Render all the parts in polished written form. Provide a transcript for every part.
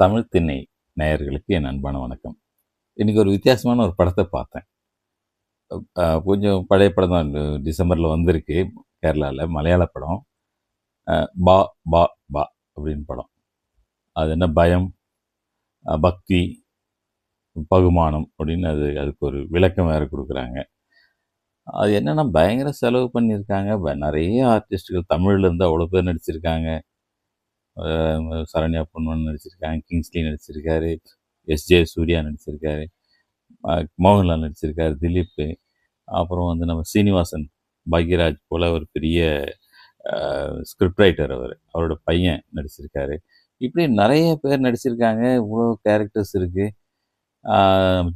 தமிழ் திண்ணை நேயர்களுக்கு என் அன்பான வணக்கம். இன்னைக்கு ஒரு வித்தியாசமான ஒரு படத்த பார்த்தேன். கொஞ்சம் பழைய படம் தான். டிசம்பர்ல வந்திருக்கு. கேரளால மலையாள படம். பா பா பா அப்படின்னு படம். அது என்ன பயம், பக்தி, பகுமானம் அப்படின்னு அதுக்கு ஒரு விளக்கம் வேற குடுக்குறாங்க. அது என்னன்னா பயங்கர செலவு பண்ணியிருக்காங்க. நெறைய ஆர்டிஸ்ட்கள் தமிழ்ல இருந்து அவ்வளோ பேர் நடிச்சிருக்காங்க. சரண்யா பொன்வன் நடிச்சிருக்காங்க. கிங்ஸ்லி நடிச்சிருக்காரு. எஸ்.ஜே. சூர்யா நடிச்சிருக்காரு. மோகன்லால் நடிச்சிருக்காரு. திலீப்பு. அப்புறம் வந்து நம்ம சீனிவாசன் பாக்யராஜ் போல ஒரு பெரிய ஸ்கிரிப்ட் ரைட்டர் அவர். அவரோட பையன் நடிச்சிருக்காரு. இப்படி நெறைய பேர் நடிச்சிருக்காங்க. இவ்வளோ கேரக்டர்ஸ் இருக்கு.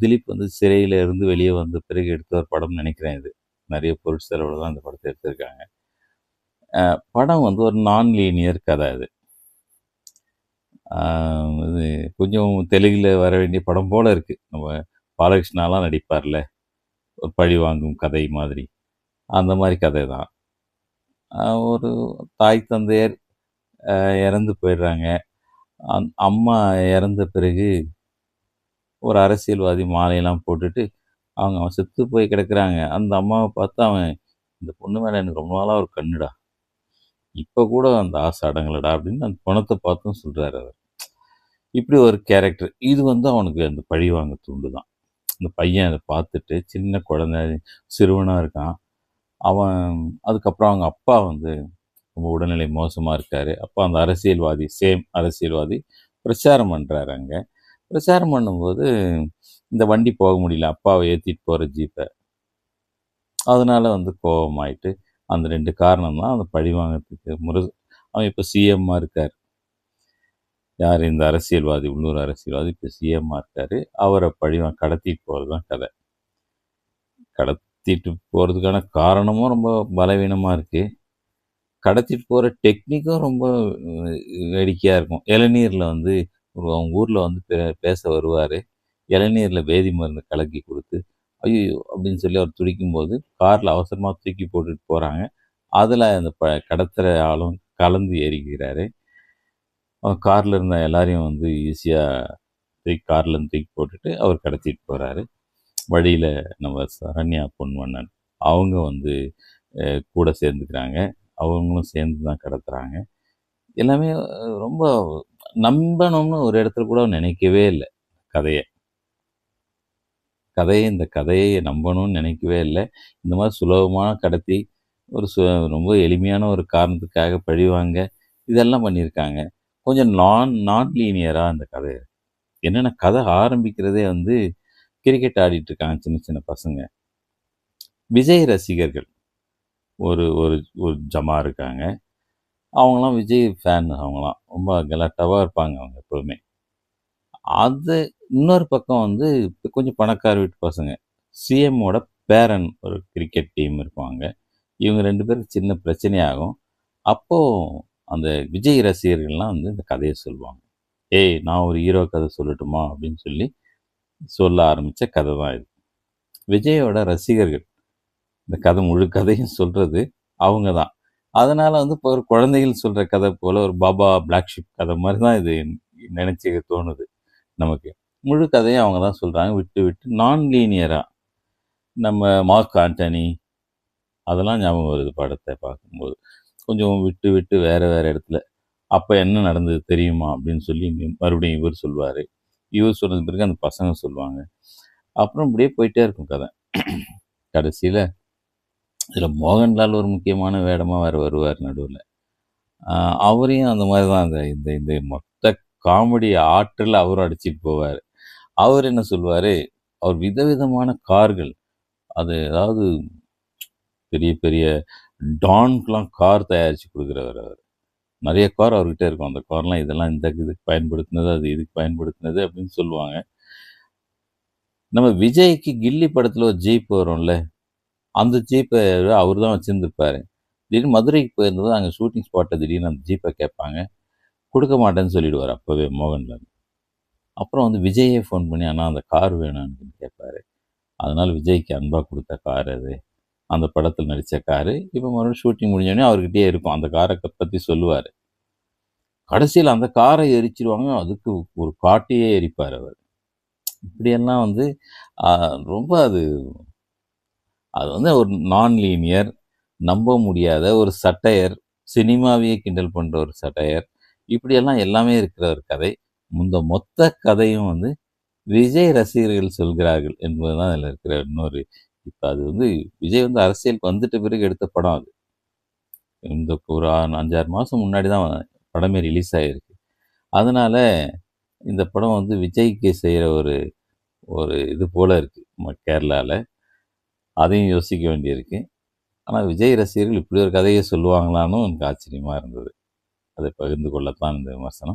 திலீப் வந்து சிறையில இருந்து வெளியே வந்த பிறகு எடுத்த ஒரு படம்னு நெனைக்கிறேன் இது. நெறைய பொருட்செலவுல தான் அந்த படத்த எடுத்திருக்காங்க. படம் வந்து ஒரு நான் லீனியர் கதை அது. இது கொஞ்சம் தெலுங்குல வர வேண்டிய படம் போல இருக்கு. நம்ம பாலகிருஷ்ணாலாம் நடிப்பார்ல, ஒரு பழி வாங்கும் கதை மாதிரி. அந்த மாரி கதை தான். ஒரு தாய் தந்தையர் இறந்து போயிடுறாங்க. அம்மா இறந்த பிறகு ஒரு அரசியல்வாதி மாலையெல்லாம் போட்டுட்டு, அவன் செத்து போய் கிடக்குறாங்க. அந்த அம்மாவ பார்த்து அவன், "இந்த பொண்ணு மேல எனக்கு ரொம்ப நாளா ஒரு கண்ணுடா. இப்ப கூட அந்த ஆசை அடங்கலடா" அப்படின்னு அந்த பொணத்த பார்த்தும் சொல்றாரு அவர். இப்படி ஒரு கேரக்டர். இது வந்து அவனுக்கு அந்த பழிவாங்க தூண்டு தான். அந்த பையன் அத பார்த்துட்டு, சின்ன குழந்தை, சிறுவனா இருக்கான். அவன் அதுக்கப்புறம் அவங்க அப்பா வந்து ரொம்ப உடல்நிலை மோசமா இருக்காரு. அப்போ அந்த அரசியல்வாதி, சேம் அரசியல்வாதி பிரச்சாரம் பண்றாரு அங்க. பிரச்சாரம் பண்ணும்போது, இந்த வண்டி போக முடியல. அப்பாவ ஏத்திட்டு போற ஜீப்ப. அதனால வந்து கோவமாயிட்டு, அந்த 2 காரணம் தான் அந்த பழி வாங்கறதுக்கு அவன் இப்ப சிஎம்மா இருக்காரு. யாரு? இந்த அரசியல்வாதி, உள்ளூர் அரசியல்வாதி இப்ப சிஎம்மா இருக்காரு. அவர கடத்திட்டு போறது தான் கதை. கடத்திட்டு போறதுக்கான காரணமும் ரொம்ப பலவீனமா இருக்கு. கடத்திட்டு போற டெக்னிக்கும் ரொம்ப வேடிக்கையா இருக்கும். இளநீர்ல வந்து அவங்க ஊர்ல வந்து பேச வருவாரு. இளநீர்ல வேதி மருந்து கலக்கி குடுத்து, "ஐயய்யோ!" அப்படின்னு சொல்லி அவர் துடிக்கும்போது, கார்ல அவசரமா தூக்கி போட்டுட்டு போறாங்க. அதுல அந்த கடத்துற ஆளும் கலந்து ஏறிக்கிறாரு. கார்ல இருந்த எல்லாரையும் வந்து ஈஸியா கார்லேருந்து தூக்கி போட்டுட்டு அவர் கடத்திட்டு போறாரு. வழியில நம்ம சரண்யா பொன்வண்ணன் அவங்க வந்து கூட சேர்ந்துக்கிறாங்க. அவங்களும் சேர்ந்து தான் கடத்துறாங்க. எல்லாமே ரொம்ப நம்பணும்னு ஒரு இடத்துல கூட நினைக்கவே இல்ல கதைய. இந்த கதையை நம்பணும்னு நினைக்கவே இல்ல. இந்த மாரி சுலபமா கடத்தி, ஒரு ரொம்ப எளிமையான ஒரு காரணத்துக்காக பழிவாங்க, இதெல்லாம் பண்ணியிருக்காங்க. கொஞ்சம் நான் லீனியரா அந்த கதை. என்னன்னா கதை ஆரம்பிக்கிறதே வந்து கிரிக்கெட் ஆடிட்டு இருக்காங்க சின்ன சின்ன பசங்க. விஜய் ரசிகர்கள் ஒரு ஒரு ஒரு ஜமா இருக்காங்க. அவங்கலாம் விஜய் ஃபேன் அவங்கலாம். ரொம்ப கலாட்டாவா இருப்பாங்க அவங்க எப்பவுமே. அது இன்னொரு பக்கம் வந்து கொஞ்சம் பணக்கார வீட்டு பசங்க. சிஎம்மோட பேரன் ஒரு கிரிக்கெட் டீம் இருப்பாங்க. இவங்க 2 பேருக்கு சின்ன பிரச்சனையாகும். அப்போ அந்த விஜய் ரசிகர்கள்லாம் வந்து இந்த கதைய சொல்லுவாங்க. "ஏய் நான் ஒரு ஹீரோ கதை சொல்லட்டுமா?" அப்படின்னு சொல்லி சொல்ல ஆரம்பிச்ச கதை தான் இது. விஜயோட ரசிகர்கள். இந்த கதை முழு கதையும் சொல்றது அவங்க தான். அதனால வந்து இப்போ ஒரு குழந்தைகள் சொல்ற கதை போல ஒரு பாபா பிளாக் ஷிப் கதை மாரி தான் இது நினைச்சுக்க தோணுது நமக்கு. முழு கதையும் அவங்க தான் சொல்றாங்க. விட்டு விட்டு நான் லீனியரா நம்ம மார்க் ஆண்டனி அதெல்லாம் ஞாபகம் வருது படத்த பார்க்கும்போது. கொஞ்சம் விட்டு விட்டு வேற வேற இடத்துல, "அப்ப என்ன நடந்தது தெரியுமா?" அப்படின்னு சொல்லி மறுபடியும் இவர் சொல்வாரு. இவர் சொன்னது பிறகு அந்த பசங்க சொல்லுவாங்க. அப்புறம் இப்படியே போயிட்டே இருக்கும் கதை. கடைசியில இதில மோகன்லால் ஒரு முக்கியமான வேடமா வேற வருவார் நடுவுல. அ அவரையும் அந்த மாரி தான் அந்த இந்த இந்த மொத்த காமெடி ஆற்றல அவரும் அடிச்சுட்டு போவாரு. அவரு என்ன சொல்வாரு, அவர் விதவிதமான கார்கள், அது அதாவது பெரிய பெரிய டான்க்குலாம் கார் தயாரிச்சு குடுக்குறவரு அவரு. நெறைய கார் அவர்கிட்ட இருக்கும். அந்த கார்லாம் இதெல்லாம் இந்த இதுக்கு பயன்படுத்தினது, அது இதுக்கு பயன்படுத்தினது அப்படின்னு சொல்லுவாங்க. நம்ம விஜய்க்கு கில்லி படத்துல ஒரு ஜீப் வரும்ல, அந்த ஜீப்ப அவரு தான் வச்சிருந்திருப்பாரு. திடீர்னு மதுரைக்கு போயிருந்தபோது அங்க ஷூட்டிங் ஸ்பாட்ல திடீர்னு அந்த ஜீப்ப கேட்பாங்க. குடுக்க மாட்டேன்னு சொல்லிடுவாரு அப்பவே மோகன்லால். அப்புறம் வந்து விஜயே ஃபோன் பண்ணி, "அண்ணா அந்த கார் வேணும்னு" கேட்பாரு. அதனால விஜய்க்கு அன்பா குடுத்த கார் அது. அந்த படத்துல நடிச்ச காரு. இப்ப மறுபடியும் ஷூட்டிங் முடிஞ்சோனே அவர்கிட்டயே இருக்கும். அந்த கார பத்தி சொல்லுவாரு. கடைசியில அந்த காரை எரிச்சிருவாங்க. அதுக்கு ஒரு காட்டையே எரிப்பாரு அவரு. இப்படியெல்லாம் வந்து அ ரொம்ப அது அது வந்து ஒரு நான் லீனியர், நம்ப முடியாத ஒரு சட்டையர், சினிமாவையே கிண்டல் பண்ற ஒரு சட்டையர். இப்படியெல்லாம் எல்லாமே இருக்கிற ஒரு கதை. இந்த மொத்த கதையும் வந்து விஜய் ரசிகர்கள் சொல்கிறார்கள் என்பதுதான் அதில இருக்கிற இன்னொரு இப்ப அது வந்து விஜய் வந்து அரசியலுக்கு வந்துட்ட பிறகு எடுத்த படம் அது. இந்த ஒரு 5, 6 மாசம் முன்னாடி தான் படமே ரிலீஸ் ஆயிருக்கு. அதனால இந்த படம் வந்து விஜய்க்கு செய்ற ஒரு ஒரு இது போல இருக்கு. கேரளால. அதையும் யோசிக்க வேண்டியிருக்கு. ஆனா விஜய் ரசிகர்கள் இப்படி ஒரு கதைய சொல்லுவாங்களான்னும் எனக்கு ஆச்சரியமா இருந்தது. அதை பகிர்ந்து கொள்ளத்தான் இந்த விமர்சனம்.